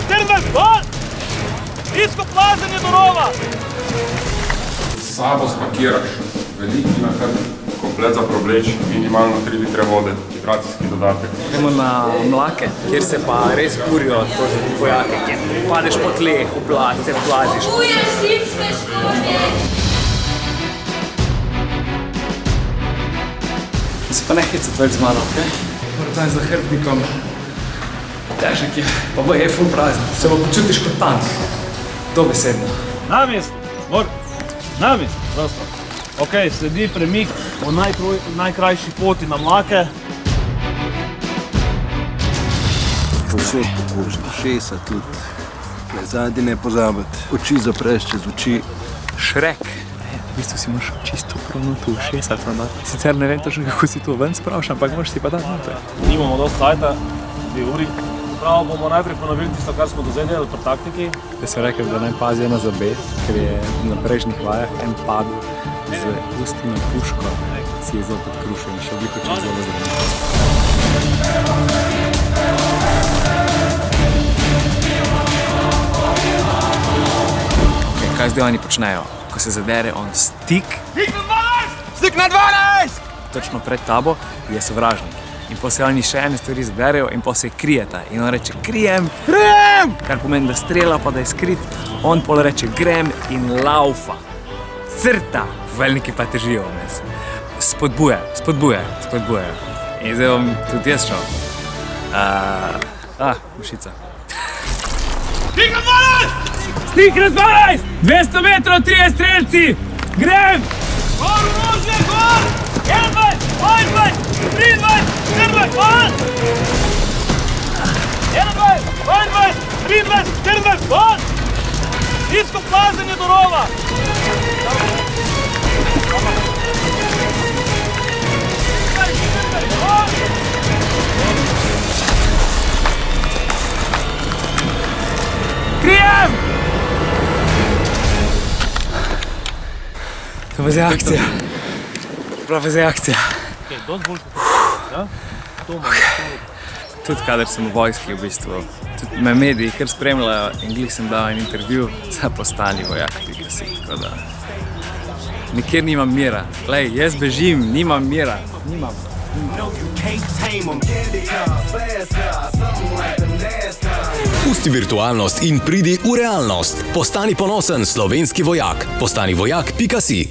24, gol! Isko plazenje do rova! S sabo spakiraš veliki nakar, komplet za probleč, minimalno 3 litre vode, hidracijski dodatek. Gremo na Mlake, kjer se pa res kurijo to za ti vojake, kjer padeš po tleh, v blat, se plaziš. Uješ zimske škornje! Se pa ne hecati več z mano, okej? Moram z nahrbtnikom. Težek je, pa bo je ful praznik. Se bo počutiš kot tank. Dobesedno. Na mesto, na mesto, prosto. Ok, sledi premik po najkrajši poti na Mlake. Vse, ušesa tudi, zadnji ne pozabiti, oči zapreš čez oči. Šrek. V bistvu si moraš čisto pronuto ušesati. Sicer ne vem točno, kako si to ven spravš, ampak moraš si pa dati noter. Nimamo dosti cajta, 2 uri. Prav bomo najprej ponovili tisto, kar smo do zdaj delali pri taktiki. Jaz sem rekel, da naj pazijo na zobe, ker je na prejšnjih vajah en padel z usti na puško, si je zopet krušil in še obliko čez zelo zdravljeno. Kaj zdaj oni počnejo? Ko se zadere on stik. Stik na 12! Točno pred tabo je sovražnik. In potem se oni še ene stvari zaderejo in potem se krijeta. In on reče, krijem! Krijem! Kar pomeni, da strela pa da je skrit. On pol reče, grem in laufa. Crta! Veljniki pa težijo vmes. Spodbujajo. In zdaj bom tudi jaz šel. Mušica. Stik na 12! Stik na 12! 200 metrov, 3 strelci! Grem! Gor, orožje, gor! 21, 22, 23, 24, gol! 21, 22, 23, 24, gol! Isko plazenje do rova! Krijem! To pa zdaj akcija. Prav zdaj akcija. Tudi kadar sem v vojski v bistvu, tudi me mediji kar spremljajo in glih sem dal en intervju za postali vojak, tako da nikjer nimam mira. Glej, jaz bežim, nimam mira. Pusti virtualnost in pridi v realnost. Postani ponosen slovenski vojak. Postani vojak.si